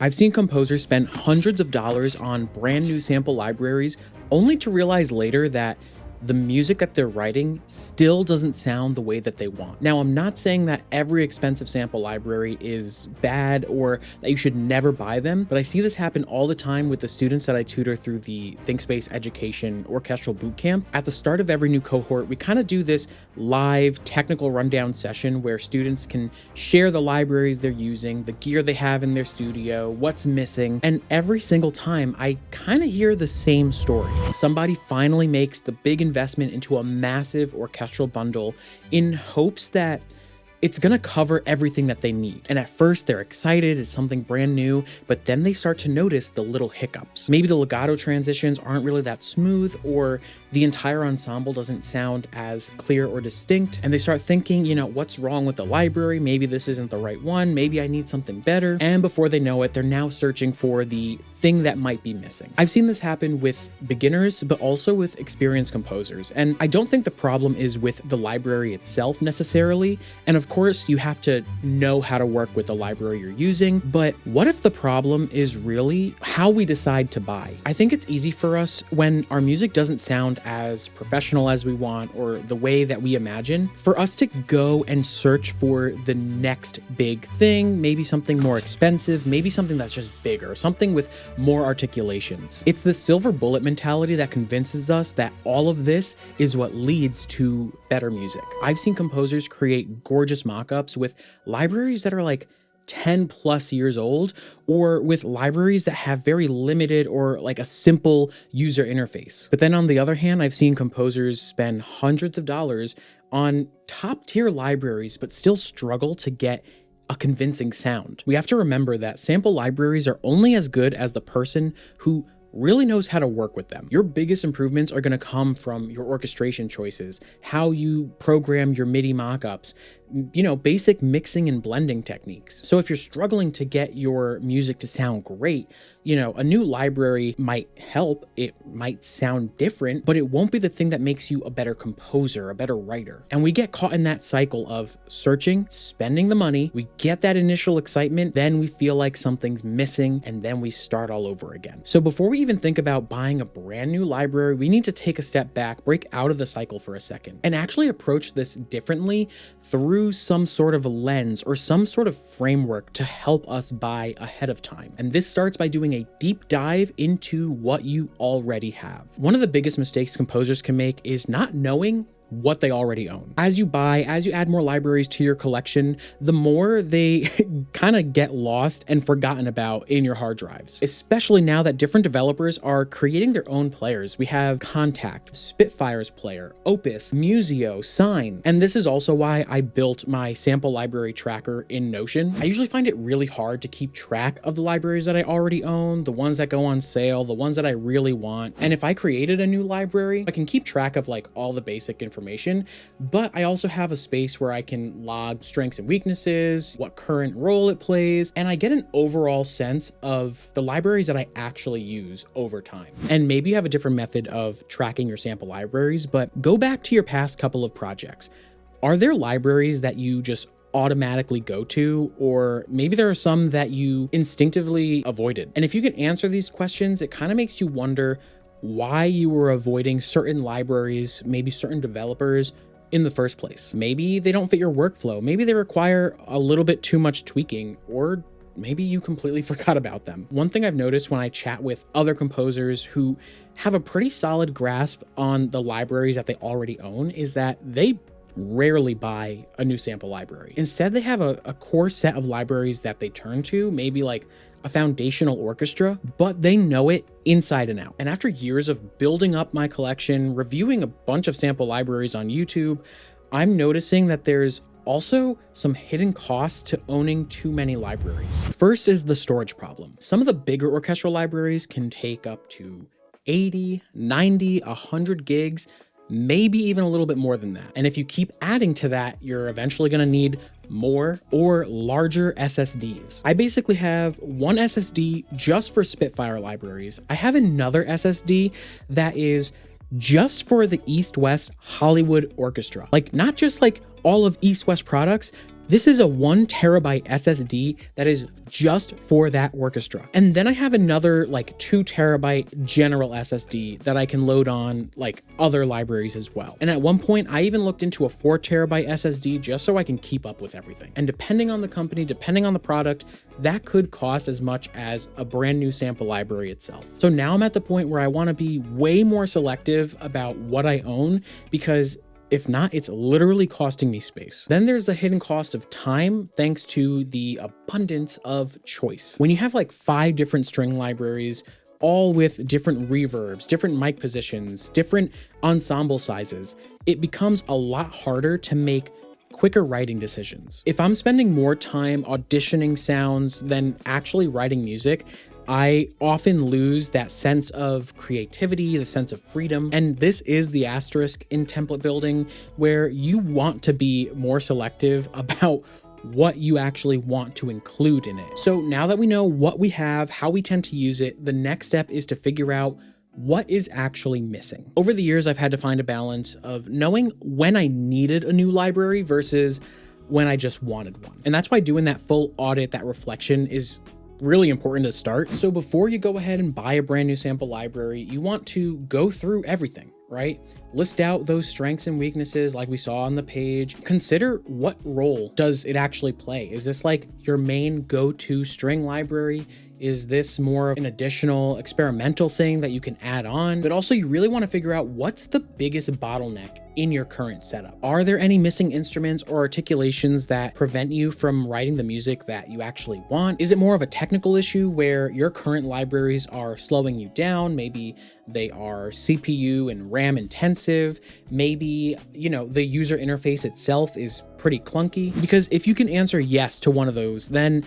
I've seen composers spend hundreds of dollars on brand new sample libraries only to realize later that the music that they're writing still doesn't sound the way that they want. Now, I'm not saying that every expensive sample library is bad or that you should never buy them, but I see this happen all the time with the students that I tutor through the ThinkSpace Education Orchestral Bootcamp. At the start of every new cohort, we kind of do this live technical rundown session where students can share the libraries they're using, the gear they have in their studio, what's missing, and every single time I kind of hear the same story. Somebody finally makes the big investment into a massive orchestral bundle in hopes that it's gonna cover everything that they need. And at first they're excited, it's something brand new, but then they start to notice the little hiccups. Maybe the legato transitions aren't really that smooth, or the entire ensemble doesn't sound as clear or distinct. And they start thinking, what's wrong with the library? Maybe this isn't the right one. Maybe I need something better. And before they know it, they're now searching for the thing that might be missing. I've seen this happen with beginners, but also with experienced composers. And I don't think the problem is with the library itself necessarily. And of course, you have to know how to work with the library you're using, but what if the problem is really how we decide to buy? I think it's easy for us when our music doesn't sound as professional as we want or the way that we imagine, for us to go and search for the next big thing, maybe something more expensive, maybe something that's just bigger, something with more articulations. It's the silver bullet mentality that convinces us that all of this is what leads to better music. I've seen composers create gorgeous mock-ups with libraries that are like 10 plus years old, or with libraries that have very limited or like a simple user interface. But then on the other hand, I've seen composers spend hundreds of dollars on top tier libraries, but still struggle to get a convincing sound. We have to remember that sample libraries are only as good as the person who really knows how to work with them. Your biggest improvements are going to come from your orchestration choices, how you program your MIDI mockups, basic mixing and blending techniques. So if you're struggling to get your music to sound great, a new library might help. It might sound different, but it won't be the thing that makes you a better composer, a better writer. And we get caught in that cycle of searching, spending the money, we get that initial excitement, then we feel like something's missing, and then we start all over again. So before we even think about buying a brand new library, we need to take a step back, break out of the cycle for a second, and actually approach this differently through some sort of a lens or some sort of framework to help us buy ahead of time. And this starts by doing a deep dive into what you already have. One of the biggest mistakes composers can make is not knowing what they already own. As you add more libraries to your collection, the more they kind of get lost and forgotten about in your hard drives, especially now that different developers are creating their own players. We have Contact, Spitfire's player, Opus, Musio, Sign, and this is also why I built my sample library tracker in Notion. I usually find it really hard to keep track of the libraries that I already own, the ones that go on sale, the ones that I really want. And if I created a new library, I can keep track of like all the basic information, but I also have a space where I can log strengths and weaknesses, what current role it plays, and I get an overall sense of the libraries that I actually use over time. And maybe you have a different method of tracking your sample libraries, but go back to your past couple of projects. Are there libraries that you just automatically go to, or maybe there are some that you instinctively avoided? And if you can answer these questions, it kind of makes you wonder why you were avoiding certain libraries, maybe certain developers in the first place. Maybe they don't fit your workflow. Maybe they require a little bit too much tweaking, or maybe you completely forgot about them. One thing I've noticed when I chat with other composers who have a pretty solid grasp on the libraries that they already own is that they rarely buy a new sample library. Instead, they have a core set of libraries that they turn to, maybe like a foundational orchestra, but they know it inside and out. And after years of building up my collection, reviewing a bunch of sample libraries on YouTube, I'm noticing that there's also some hidden costs to owning too many libraries. First is the storage problem. Some of the bigger orchestral libraries can take up to 80, 90, 100 gigs, maybe even a little bit more than that. And if you keep adding to that, you're eventually going to need more or larger SSDs. I basically have one SSD just for Spitfire libraries. I have another SSD that is just for the East West Hollywood Orchestra. Like, not just like all of East West products, This is a 1 TB SSD that is just for that orchestra. And then I have another like 2 TB general SSD that I can load on like other libraries as well. And at one point I even looked into a 4 TB SSD just so I can keep up with everything. And depending on the company, depending on the product, that could cost as much as a brand new sample library itself. So now I'm at the point where I want to be way more selective about what I own, because if not, it's literally costing me space. Then there's the hidden cost of time, thanks to the abundance of choice. When you have like 5 different string libraries, all with different reverbs, different mic positions, different ensemble sizes, it becomes a lot harder to make quicker writing decisions. If I'm spending more time auditioning sounds than actually writing music, I often lose that sense of creativity, the sense of freedom. And this is the asterisk in template building, where you want to be more selective about what you actually want to include in it. So now that we know what we have, how we tend to use it, the next step is to figure out what is actually missing. Over the years, I've had to find a balance of knowing when I needed a new library versus when I just wanted one. And that's why doing that full audit, that reflection, is really important to start. So before you go ahead and buy a brand new sample library, you want to go through everything, right? List out those strengths and weaknesses like we saw on the page. Consider what role does it actually play? Is this like your main go-to string library? Is this more of an additional experimental thing that you can add on? But also you really want to figure out what's the biggest bottleneck in your current setup. Are there any missing instruments or articulations that prevent you from writing the music that you actually want? Is it more of a technical issue where your current libraries are slowing you down? Maybe they are CPU and RAM intensive. Maybe, the user interface itself is pretty clunky. Because if you can answer yes to one of those, then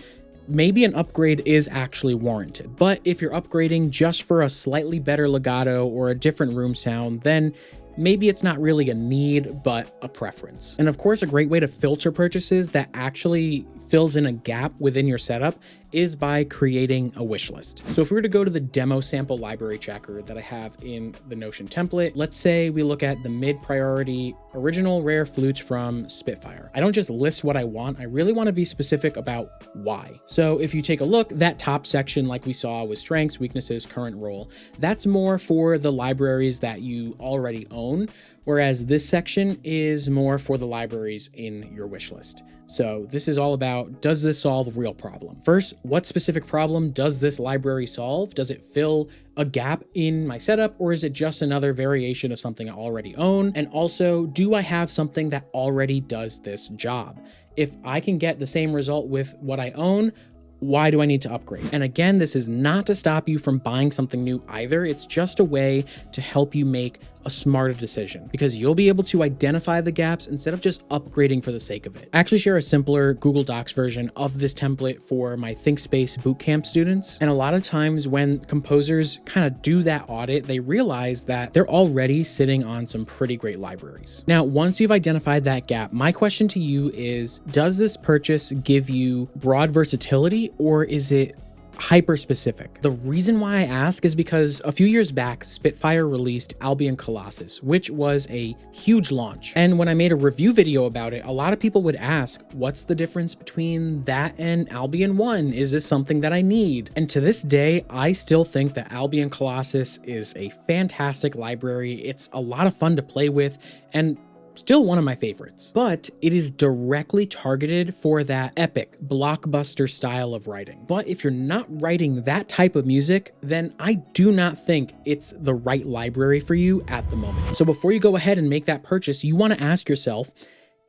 maybe an upgrade is actually warranted. But if you're upgrading just for a slightly better legato or a different room sound, then maybe it's not really a need, but a preference. And of course, a great way to filter purchases that actually fills in a gap within your setup is by creating a wish list. So if we were to go to the demo sample library tracker that I have in the Notion template, let's say we look at the mid-priority original rare flutes from Spitfire. I don't just list what I want, I really want to be specific about why. So if you take a look, that top section, like we saw with strengths, weaknesses, current role, that's more for the libraries that you already own, whereas this section is more for the libraries in your wish list. So this is all about, does this solve a real problem? First, what specific problem does this library solve? Does it fill a gap in my setup, or is it just another variation of something I already own? And also, do I have something that already does this job? If I can get the same result with what I own, why do I need to upgrade? And again, this is not to stop you from buying something new either. It's just a way to help you make a smarter decision, because you'll be able to identify the gaps instead of just upgrading for the sake of it. I actually share a simpler Google Docs version of this template for my ThinkSpace bootcamp students. And a lot of times when composers kind of do that audit, they realize that they're already sitting on some pretty great libraries. Now, once you've identified that gap, my question to you is, does this purchase give you broad versatility, or is it hyper specific? The reason why I ask is because a few years back, Spitfire released Albion Colossus, which was a huge launch. And when I made a review video about it, a lot of people would ask, what's the difference between that and Albion 1? Is this something that I need? And to this day, I still think that Albion Colossus is a fantastic library. It's a lot of fun to play with, and still one of my favorites, but it is directly targeted for that epic blockbuster style of writing. But if you're not writing that type of music, then I do not think it's the right library for you at the moment. So before you go ahead and make that purchase, you want to ask yourself,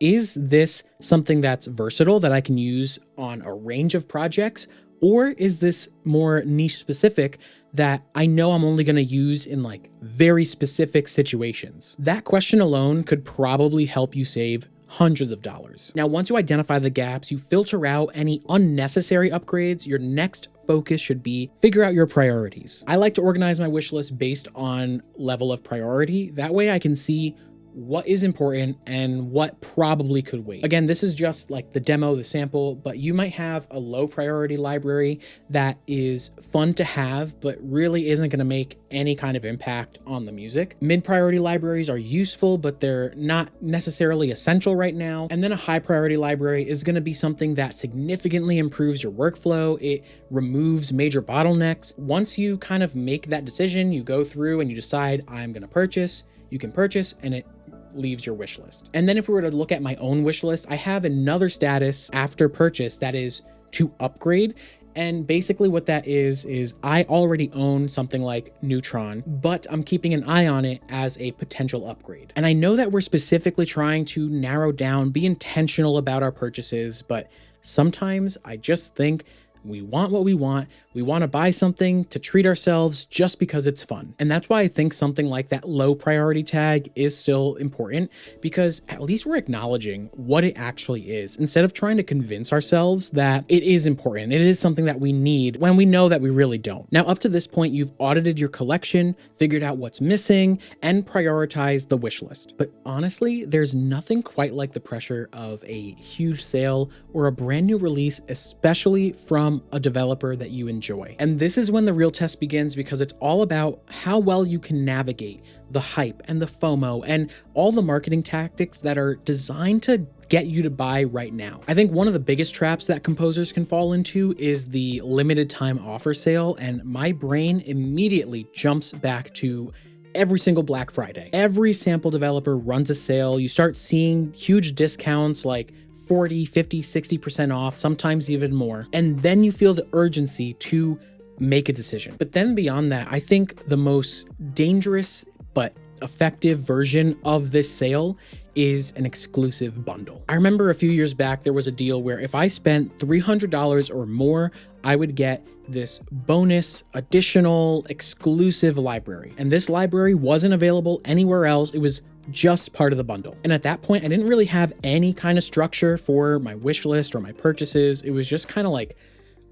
is this something that's versatile that I can use on a range of projects? Or is this more niche specific that I know I'm only going to use in like very specific situations? That question alone could probably help you save hundreds of dollars. Now, once you identify the gaps, you filter out any unnecessary upgrades, your next focus should be figure out your priorities. I like to organize my wish list based on level of priority. That way I can see what is important and what probably could wait. Again, this is just like the demo, the sample, but you might have a low priority library that is fun to have, but really isn't going to make any kind of impact on the music. Mid priority libraries are useful, but they're not necessarily essential right now. And then a high priority library is going to be something that significantly improves your workflow. It removes major bottlenecks. Once you kind of make that decision, you go through and you decide, I'm going to purchase, you can purchase, and it leaves your wish list. And then if we were to look at my own wish list, I have another status after purchase that is to upgrade. And basically what that is I already own something like Neutron, but I'm keeping an eye on it as a potential upgrade. And I know that we're specifically trying to narrow down, be intentional about our purchases, but sometimes I just think we want what we want. We want to buy something to treat ourselves just because it's fun. And that's why I think something like that low priority tag is still important, because at least we're acknowledging what it actually is instead of trying to convince ourselves that it is important. It is something that we need when we know that we really don't. Now, up to this point, you've audited your collection, figured out what's missing, and prioritized the wish list. But honestly, there's nothing quite like the pressure of a huge sale or a brand new release, especially from a developer that you enjoy. And this is when the real test begins, because it's all about how well you can navigate the hype and the FOMO and all the marketing tactics that are designed to get you to buy right now. I think one of the biggest traps that composers can fall into is the limited time offer sale, and my brain immediately jumps back to every single Black Friday. Every sample developer runs a sale. You start seeing huge discounts like 40, 50, 60% off, sometimes even more. And then you feel the urgency to make a decision. But then beyond that, I think the most dangerous but effective version of this sale is an exclusive bundle. I remember a few years back, there was a deal where if I spent $300 or more, I would get this bonus, additional, exclusive library. And this library wasn't available anywhere else. It was just part of the bundle. And at that point, I didn't really have any kind of structure for my wish list or my purchases. It was just kind of like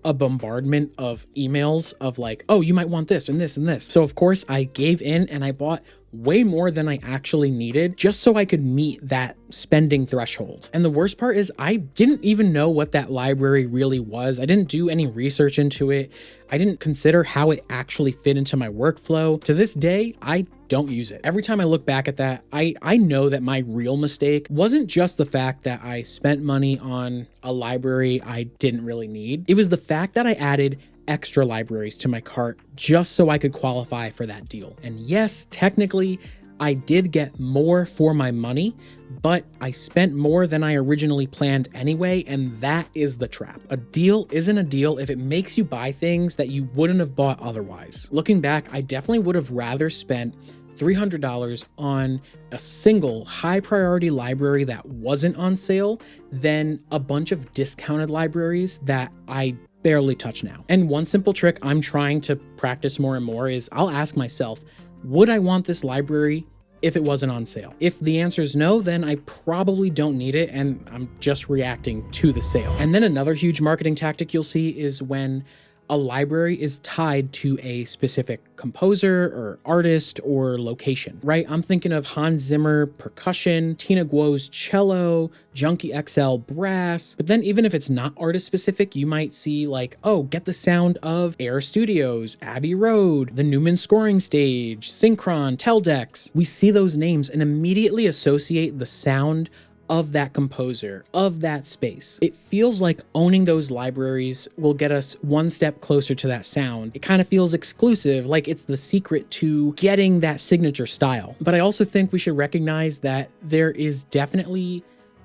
a bombardment of emails of like, oh, you might want this and this and this. So of course I gave in and I bought way more than I actually needed just so I could meet that spending threshold. And the worst part is I didn't even know what that library really was. I didn't do any research into it. I didn't consider how it actually fit into my workflow. To this day, I don't use it. Every time I look back at that, I know that my real mistake wasn't just the fact that I spent money on a library I didn't really need. It was the fact that I added extra libraries to my cart just so I could qualify for that deal. And yes, technically, I did get more for my money, but I spent more than I originally planned anyway, and that is the trap. A deal isn't a deal if it makes you buy things that you wouldn't have bought otherwise. Looking back, I definitely would have rather spent $300 on a single high priority library that wasn't on sale than a bunch of discounted libraries that I barely touch now. And one simple trick I'm trying to practice more and more is I'll ask myself, would I want this library if it wasn't on sale? If the answer is no, then I probably don't need it and I'm just reacting to the sale. And then another huge marketing tactic you'll see is when a library is tied to a specific composer or artist or location, right? I'm thinking of Hans Zimmer percussion, Tina Guo's cello, Junkie XL brass. But then even if it's not artist specific, you might see like, oh, get the sound of Air Studios, Abbey Road, the Newman Scoring Stage, Synchron, Teldex. We see those names and immediately associate the sound of that composer, of that space. It feels like owning those libraries will get us one step closer to that sound. It kind of feels exclusive, like it's the secret to getting that signature style. But I also think we should recognize that there is definitely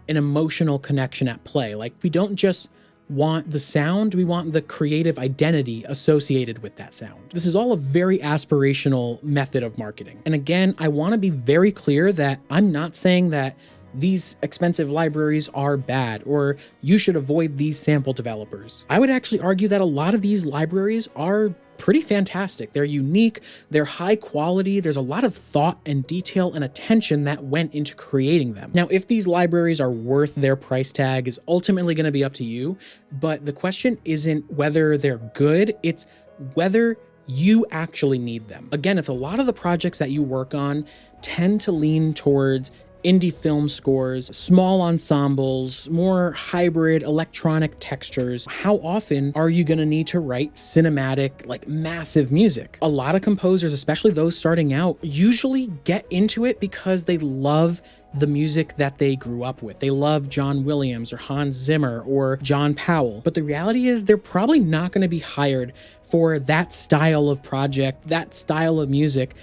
an emotional connection at play. Like we don't just want the sound, we want the creative identity associated with that sound. This is all a very aspirational method of marketing. And again, I want to be very clear that I'm not saying that these expensive libraries are bad or you should avoid these sample developers. I would actually argue that a lot of these libraries are pretty fantastic. They're unique, they're high quality, there's a lot of thought and detail and attention that went into creating them. Now, if these libraries are worth their price tag is ultimately going to be up to you, but the question isn't whether they're good, it's whether you actually need them. Again, if a lot of the projects that you work on tend to lean towards indie film scores, small ensembles, more hybrid electronic textures. How often are you gonna need to write cinematic, like massive music? A lot of composers, especially those starting out, usually get into it because they love the music that they grew up with. They love John Williams or Hans Zimmer or John Powell. But the reality is they're probably not going to be hired for that style of project, that style of music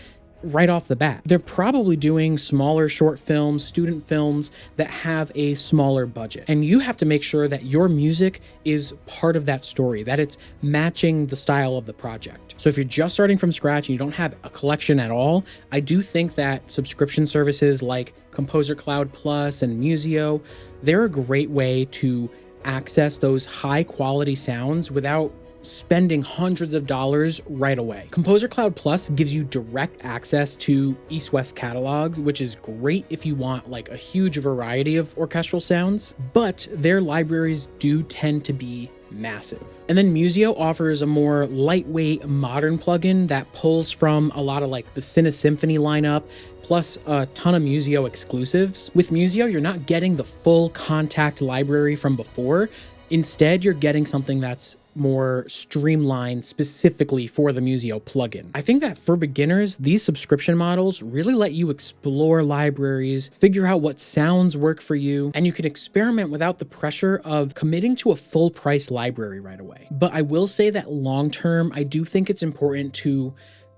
right off the bat. They're probably doing smaller short films, student films that have a smaller budget. And you have to make sure that your music is part of that story, that it's matching the style of the project. So if you're just starting from scratch and you don't have a collection at all, I do think that subscription services like Composer Cloud Plus and Musio, they're a great way to access those high quality sounds without spending hundreds of dollars right away. Composer Cloud Plus gives you direct access to East-West catalogs, which is great if you want like a huge variety of orchestral sounds, but their libraries do tend to be massive. And then Musio offers a more lightweight, modern plugin that pulls from a lot of like the Cinesymphony lineup, plus a ton of Musio exclusives. With Musio, you're not getting the full Contact library from before. Instead, you're getting something that's more streamlined specifically for the Musio plugin. I think that for beginners, these subscription models really let you explore libraries, figure out what sounds work for you, and you can experiment without the pressure of committing to a full price library right away. But I will say that long term, I do think it's important to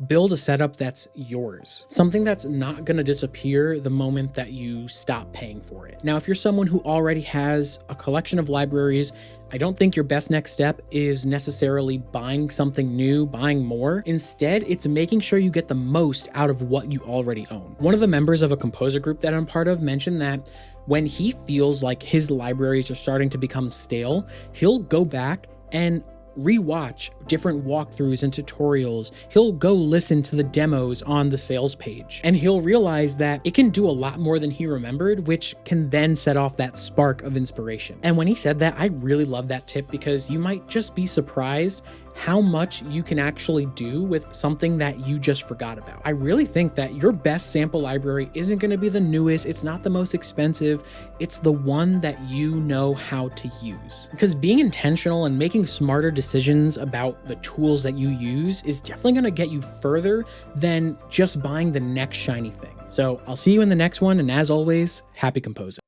build a setup that's yours, something that's not going to disappear the moment that you stop paying for it. Now, if you're someone who already has a collection of libraries, I don't think your best next step is necessarily buying something new, buying more. Instead, it's making sure you get the most out of what you already own. One of the members of a composer group that I'm part of mentioned that when he feels like his libraries are starting to become stale, he'll go back and rewatch different walkthroughs and tutorials. He'll go listen to the demos on the sales page, and he'll realize that it can do a lot more than he remembered, which can then set off that spark of inspiration. And when he said that, I really love that tip because you might just be surprised how much you can actually do with something that you just forgot about. I really think that your best sample library isn't going to be the newest, it's not the most expensive, it's the one that you know how to use. Because being intentional and making smarter decisions about the tools that you use is definitely going to get you further than just buying the next shiny thing. So I'll see you in the next one, and as always, happy composing.